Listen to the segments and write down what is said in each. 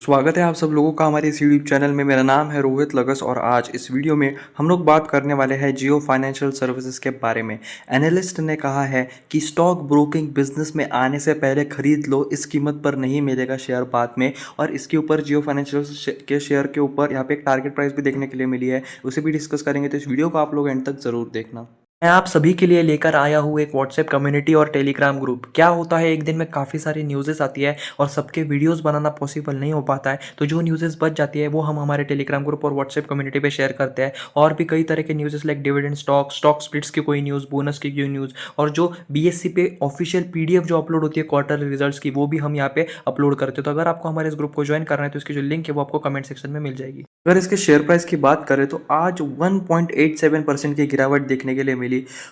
स्वागत है आप सब लोगों का हमारे इस यूट्यूब चैनल में। मेरा नाम है रोहित लगस और आज इस वीडियो में हम लोग बात करने वाले हैं जियो फाइनेंशियल सर्विसेज के बारे में। एनालिस्ट ने कहा है कि स्टॉक ब्रोकिंग बिजनेस में आने से पहले खरीद लो, इस कीमत पर नहीं मिलेगा शेयर बाद में। और इसके ऊपर जियो फाइनेंशियल के शेयर के ऊपर यहाँ पे एक टारगेट प्राइस भी देखने के लिए मिली है, उसे भी डिस्कस करेंगे। तो इस वीडियो को आप लोग एंड तक जरूर देखना। मैं आप सभी के लिए लेकर आया हूँ एक व्हाट्सएप कम्युनिटी और टेलीग्राम ग्रुप। क्या होता है, एक दिन में काफ़ी सारी न्यूज़ेस आती है और सबके वीडियोस बनाना पॉसिबल नहीं हो पाता है, तो जो न्यूज़ेस बच जाती है वो हम हमारे टेलीग्राम ग्रुप और व्हाट्सएप कम्युनिटी पे शेयर करते हैं। और भी कई तरह के न्यूज़ेस लाइक डिविडेंड स्टॉक स्प्लिट्स की कोई न्यूज़, बोनस की कोई न्यूज़, और जो बीएससी पे ऑफिशियल पीडीएफ जो अपलोड होती है क्वार्टर रिजल्ट्स की, वो भी हम यहाँ पे अपलोड करते हैं। तो अगर आपको हमारे इस ग्रुप को ज्वाइन करना है तो इसकी जो लिंक है वो आपको कमेंट सेक्शन में मिल जाएगी। अगर इसके शेयर प्राइस की बात करें तो आज 1.87% की गिरावट देखने के लिए मिली।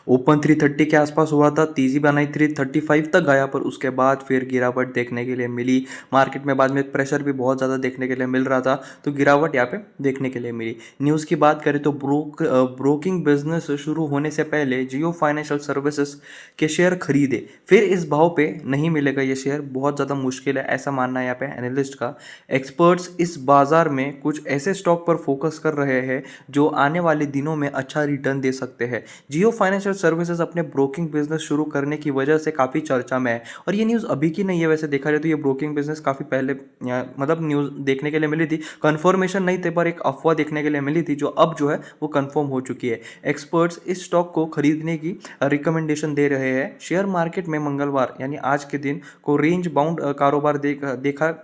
ओपन 330 के आसपास हुआ था, तेजी बनाई 335 तक गया, पर उसके बाद फिर गिरावट देखने के लिए मिली। मार्केट में बाद में प्रेशर भी बहुत ज़्यादा देखने के लिए मिल रहा था, तो गिरावट यहाँ पे देखने के लिए मिली। न्यूज़ की बात करें तो ब्रोकिंग बिजनेस शुरू होने से पहले जियो फाइनेंशियल सर्विसेज के शेयर खरीदे, फिर इस भाव पे नहीं मिलेगा ये शेयर, बहुत ज़्यादा मुश्किल है, ऐसा मानना है यहाँ पे एनालिस्ट का। एक्सपर्ट्स इस बाजार में कुछ ऐसे स्टॉक पर फोकस कर रहे हैं जो आने वाले दिनों में अच्छा रिटर्न दे सकते हैं। जियो फाइनेंशियल सर्विसेज अपने ब्रोकिंग बिजनेस शुरू करने की वजह से काफ़ी चर्चा में है, और ये न्यूज़ अभी की नहीं है। वैसे देखा जाए तो ये ब्रोकिंग बिजनेस काफ़ी पहले मतलब न्यूज़ देखने के लिए मिली थी, कन्फर्मेशन नहीं थे, पर एक अफवाह देखने के लिए मिली थी जो अब जो है वो कन्फर्म हो चुकी है। एक्सपर्ट्स इस स्टॉक को खरीदने की रिकमेंडेशन दे रहे हैं। शेयर मार्केट में मंगलवार यानी आज के दिन को रेंज बाउंड कारोबार देखा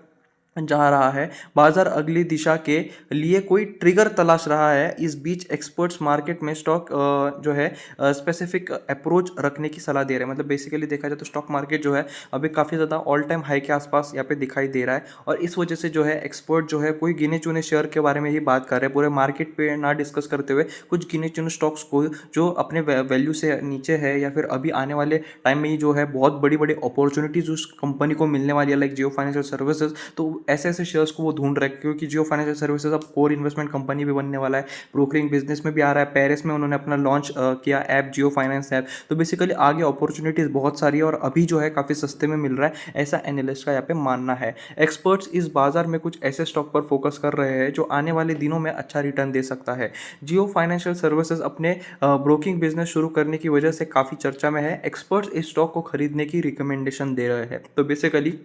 जा रहा है। बाजार अगली दिशा के लिए कोई ट्रिगर तलाश रहा है। इस बीच एक्सपर्ट्स मार्केट में स्टॉक जो है स्पेसिफिक अप्रोच रखने की सलाह दे रहे हैं। मतलब बेसिकली देखा जाए तो स्टॉक मार्केट जो है अभी काफ़ी ज़्यादा ऑल टाइम हाई के आसपास यहाँ पे दिखाई दे रहा है, और इस वजह से जो है एक्सपर्ट जो है कोई गिने चुने शेयर के बारे में ही बात कर रहे हैं, पूरे मार्केट पे ना डिस्कस करते हुए कुछ गिने चुने स्टॉक्स को जो अपने वैल्यू से नीचे है या फिर अभी आने वाले टाइम में ही जो है बहुत बड़ी बड़ी अपॉर्चुनिटीज उस कंपनी को मिलने वाली है, लाइक जियो फाइनेंशियल सर्विसेज। तो ऐसे ऐसे शेयर्स को वो ढूंढ रहे हैं, क्योंकि जियो फाइनेंशियल सर्विसेज अब कोर इन्वेस्टमेंट कंपनी भी बनने वाला है, ब्रोकरिंग बिजनेस में भी आ रहा है। पेरिस में उन्होंने अपना लॉन्च किया ऐप, जियो फाइनेंस ऐप। तो बेसिकली आगे अपॉर्चुनिटीज बहुत सारी है और अभी जो है काफ़ी सस्ते में मिल रहा है, ऐसा एनालिस्ट का यहाँ पे मानना है। एक्सपर्ट्स इस बाजार में कुछ ऐसे स्टॉक पर फोकस कर रहे हैं जो आने वाले दिनों में अच्छा रिटर्न दे सकता है। जियो फाइनेंशियल सर्विसेज अपने ब्रोकिंग बिजनेस शुरू करने की वजह से काफ़ी चर्चा में है। एक्सपर्ट्स इस स्टॉक को खरीदने की रिकमेंडेशन दे रहे हैं। तो बेसिकली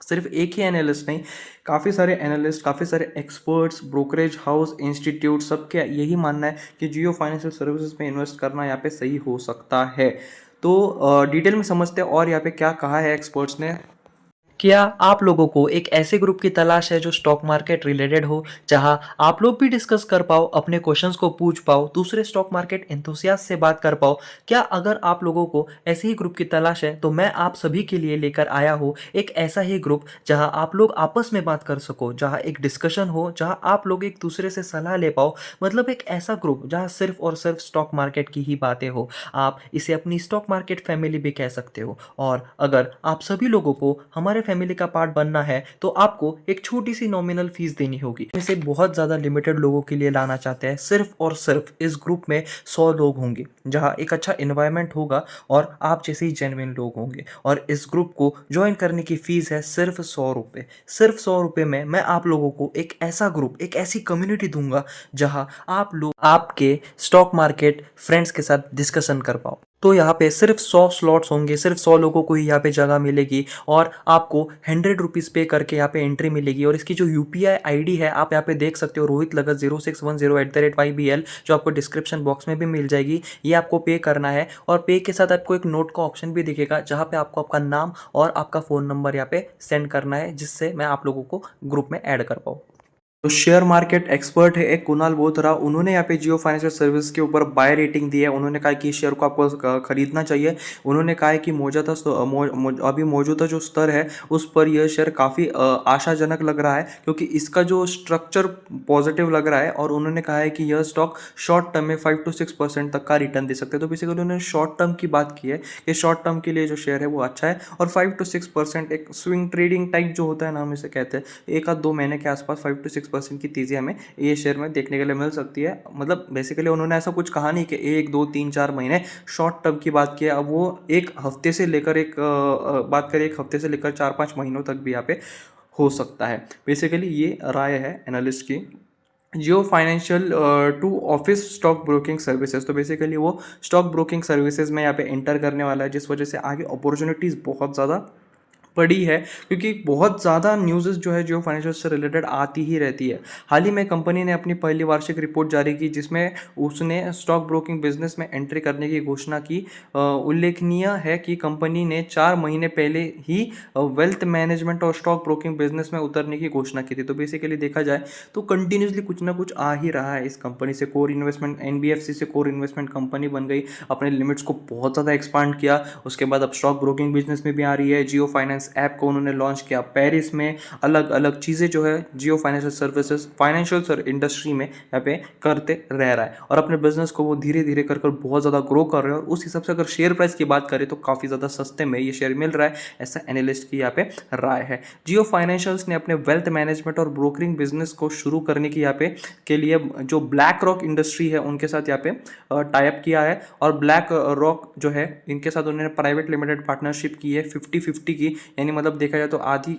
सिर्फ एक ही एनालिस्ट नहीं, काफ़ी सारे एनालिस्ट, काफ़ी सारे एक्सपर्ट्स, ब्रोकरेज हाउस, इंस्टीट्यूट, सबके यही मानना है कि जियो फाइनेंशियल सर्विसेज में इन्वेस्ट करना यहाँ पे सही हो सकता है। तो डिटेल में समझते हैं और यहाँ पे क्या कहा है एक्सपर्ट्स ने। क्या आप लोगों को एक ऐसे ग्रुप की तलाश है जो स्टॉक मार्केट रिलेटेड हो, जहां आप लोग भी डिस्कस कर पाओ, अपने क्वेश्चंस को पूछ पाओ, दूसरे स्टॉक मार्केट एंथुसियास्ट से बात कर पाओ? क्या अगर आप लोगों को ऐसे ही ग्रुप की तलाश है तो मैं आप सभी के लिए लेकर आया हूँ एक ऐसा ही ग्रुप जहां आप लोग आपस में बात कर सको, जहां एक डिस्कशन हो, जहां आप लोग एक दूसरे से सलाह ले पाओ। मतलब एक ऐसा ग्रुप जहां सिर्फ और सिर्फ स्टॉक मार्केट की ही बातें हो। आप इसे अपनी स्टॉक मार्केट फैमिली भी कह सकते हो। और अगर आप सभी लोगों को हमारे फैमिली का पार्ट बनना है तो आपको एक छोटी सी नॉमिनल फीस देनी होगी। इसे बहुत ज़्यादा लिमिटेड लोगों के लिए लाना चाहते हैं। सिर्फ और सिर्फ इस ग्रुप में 100 लोग होंगे, जहां एक अच्छा इन्वायरमेंट होगा और आप जैसे ही जेन्युइन लोग होंगे। और इस ग्रुप को ज्वाइन करने की फीस है सिर्फ 100 रुपये। सिर्फ 100 रुपये में मैं आप लोगों को एक ऐसा ग्रुप, एक ऐसी कम्युनिटी दूंगा जहां आप लोग आपके स्टॉक मार्केट फ्रेंड्स के साथ डिस्कशन कर पाओ। तो यहाँ पे सिर्फ 100 स्लॉट्स होंगे, सिर्फ 100 लोगों को ही यहाँ पे जगह मिलेगी, और आपको 100 रुपीज़ पे करके यहाँ पे एंट्री मिलेगी। और इसकी जो यूपीआई आईडी है आप यहाँ पे देख सकते हो, रोहित लगत 0610 जो आपको डिस्क्रिप्शन बॉक्स में भी मिल जाएगी। ये आपको पे करना है, और पे के साथ आपको एक नोट का ऑप्शन भी दिखेगा जहाँ पे आपको आपका नाम और आपका फ़ोन नंबर यहाँ पे सेंड करना है, जिससे मैं आप लोगों को ग्रुप में ऐड कर पाऊँ। तो शेयर मार्केट एक्सपर्ट है एक कुणाल बोथरा, उन्होंने यहाँ पे जियो फाइनेंशियल सर्विस के ऊपर बाय रेटिंग दी है। उन्होंने कहा कि इस शेयर को आपको खरीदना चाहिए। उन्होंने कहा है कि अभी मौजूदा जो स्तर है उस पर यह शेयर काफ़ी आशाजनक लग रहा है, क्योंकि इसका जो स्ट्रक्चर पॉजिटिव लग रहा है। और उन्होंने कहा है कि यह स्टॉक शॉर्ट टर्म में 5 to 6% तक का रिटर्न दे सकते हैं। तो बेसिकली उन्होंने शॉर्ट टर्म की बात की है कि शॉर्ट टर्म के लिए जो शेयर है वो अच्छा है, और 5 to 6% एक स्विंग ट्रेडिंग टाइप जो होता है ना, हम इसे कहते हैं, एक आध 2 महीने के आसपास 5 to 6% की तेज़ी हमें ये शेयर में देखने के लिए मिल सकती है। मतलब बेसिकली उन्होंने ऐसा कुछ कहा नहीं कि 1 2 3 4 महीने, शॉर्ट टर्म की बात की है। अब वो एक हफ्ते से लेकर एक बात करें, एक हफ्ते से लेकर 4 5 महीनों तक भी यहाँ पे हो सकता है। बेसिकली ये राय है एनालिस्ट की। Jio financial to office stock broking services, तो बेसिकली वो स्टॉक ब्रोकिंग सर्विसेज में यहाँ पे एंटर करने वाला है, जिस वजह से आगे अपॉर्चुनिटीज़ बहुत ज़्यादा पड़ी है, क्योंकि बहुत ज़्यादा न्यूज़ जो है जियो फाइनेंशियल से रिलेटेड आती ही रहती है। हाल ही में कंपनी ने अपनी पहली वार्षिक रिपोर्ट जारी की, जिसमें उसने स्टॉक ब्रोकिंग बिजनेस में एंट्री करने की घोषणा की। उल्लेखनीय है कि कंपनी ने 4 महीने पहले ही वेल्थ मैनेजमेंट और स्टॉक ब्रोकिंग बिजनेस में उतरने की घोषणा की थी। तो बेसिकली देखा जाए तो कंटिन्यूसली कुछ ना कुछ आ ही रहा है इस कंपनी से। कोर इन्वेस्टमेंट एनबीएफसी से कोर इन्वेस्टमेंट कंपनी बन गई, अपने लिमिट्स को बहुत ज़्यादा एक्सपांड किया। उसके बाद अब स्टॉक ब्रोकिंग बिजनेस में भी आ रही है। जियो फाइनेंस ऐप को उन्होंने लॉन्च किया पेरिस में। अलग अलग चीज़ें जो है Jio financial services financial industry में यहाँ पे करते रह रहा है, और अपने बिजनेस को वो धीरे धीरे कर बहुत ज़्यादा ग्रो कर रहे हैं। और उस हिसाब से अगर शेयर प्राइस की बात करें तो काफ़ी ज़्यादा सस्ते में ये शेयर मिल रहा है, ऐसा एनालिस्ट की यहाँ पे राय है। जियो फाइनेंशियल्स ने अपने वेल्थ मैनेजमेंट और ब्रोकरिंग बिजनेस को शुरू करने की यहाँ पे के लिए जो ब्लैक रॉक इंडस्ट्री है उनके साथ यहाँ पे टाइप किया है, और ब्लैक रॉक जो है इनके साथ उन्होंने प्राइवेट लिमिटेड पार्टनरशिप की है 50-50 की, यानी मतलब देखा जाए तो आधी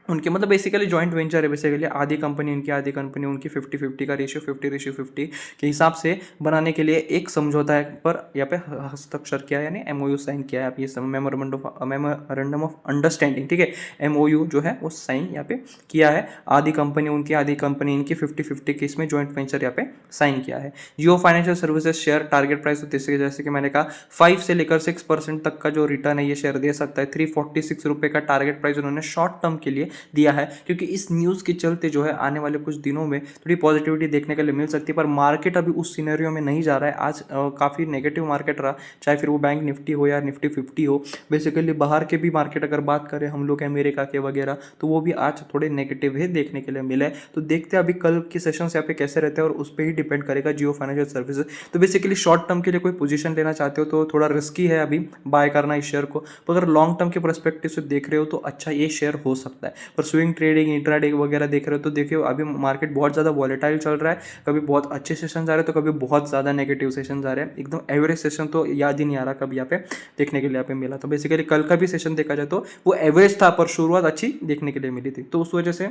उनके, मतलब बेसिकली जॉइंट वेंचर है। बेसिकली आधी कंपनी उनकी आधी कंपनी उनकी, 50-50 का रेशियो 50:50 के हिसाब से बनाने के लिए एक समझौता है पर यहाँ पे हस्ताक्षर किया है, यानी एमओयू साइन किया है। आप ये मेमोरेंडम ऑफ अंडरस्टैंडिंग, ठीक है, एमओयू जो है वो साइन यहाँ पे किया है। आधी कंपनी उनकी आधी कंपनी इनकी, 50-50 के इसमें जॉइंट वेंचर यहाँ पे साइन किया है। Jio financial services share target price तो जैसे कि मैंने कहा 5 से लेकर 6% तक का जो रिटर्न है ये शेयर दे सकता है। 346 रुपये का टारगेट प्राइस उन्होंने शॉर्ट टर्म के लिए दिया है, क्योंकि इस न्यूज़ के चलते जो है आने वाले कुछ दिनों में थोड़ी पॉजिटिविटी देखने के लिए मिल सकती है। पर मार्केट अभी उस सिनेरियो में नहीं जा रहा है। आज काफ़ी नेगेटिव मार्केट रहा, चाहे फिर वो बैंक निफ्टी हो या निफ्टी 50 हो। बेसिकली बाहर के भी मार्केट अगर बात करें हम लोग अमेरिका के वगैरह, तो वो भी आज थोड़े नेगेटिव ही देखने के लिए मिले। तो देखते हैं अभी कल के सेशंस यहाँ पे कैसे रहते हैं, और उस पर ही डिपेंड करेगा जियो फाइनेंशियल सर्विसेज। तो बेसिकली शॉर्ट टर्म के लिए कोई पोजीशन लेना चाहते हो तो थोड़ा रिस्की है अभी बाय करना इस शेयर को, पर अगर लॉन्ग टर्म के परस्पेक्टिव से देख रहे हो तो अच्छा ये शेयर हो सकता है। पर स्विंग ट्रेडिंग इंट्राडे वगैरह देख रहे हो तो देखिए अभी मार्केट बहुत ज़्यादा वॉलेटाइल चल रहा है। कभी बहुत अच्छे सेशन आ रहे हैं तो कभी बहुत ज़्यादा नेगेटिव सेशन आ रहे हैं। एकदम एवरेज सेशन तो याद ही नहीं आ रहा कभी यहाँ पे देखने के लिए यहाँ पे मिला। तो बेसिकली कल का भी सेशन देखा जाए तो वो एवरेज था, पर शुरुआत अच्छी देखने के लिए मिली थी। तो उस वजह से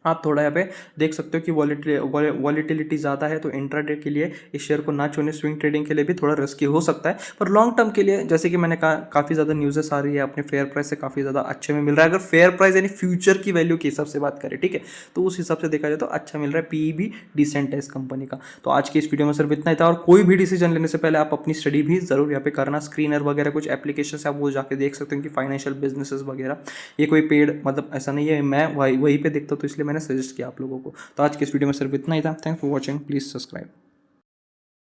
आप थोड़ा यहाँ पे देख सकते हो कि वॉलीटिलिटी ज़्यादा है, तो इंट्राडे के लिए इस शेयर को ना चुने। स्विंग ट्रेडिंग के लिए भी थोड़ा रिस्की हो सकता है, पर लॉन्ग टर्म के लिए जैसे कि मैंने कहा काफ़ी ज़्यादा न्यूज़ेस आ रही है, अपने फेयर प्राइस से काफ़ी ज़्यादा अच्छे में मिल रहा है। अगर फेयर प्राइस यानी फ्यूचर की वैल्यू के हिसाब से बात करें, ठीक है, तो उस हिसाब से देखा जाए तो अच्छा मिल रहा है। पीई भी डिसेंट है इस कंपनी का। तो आज की इस वीडियो में सिर्फ इतना ही था, और कोई भी डिसीजन लेने से पहले आप अपनी स्टडी भी ज़रूर यहाँ पे करना। स्क्रीनर वगैरह कुछ एप्लीकेशन आप वो जाके देख सकते हो कि फाइनेंशियल बिजनेसेस वगैरह, ये कोई पेड मतलब ऐसा नहीं है, मैं वहीं पे देखता हूँ तो इसलिए मैंने सजेस्ट किया आप लोगों को। तो आज की इस वीडियो में सिर्फ इतना ही था। Thanks for watching, please subscribe.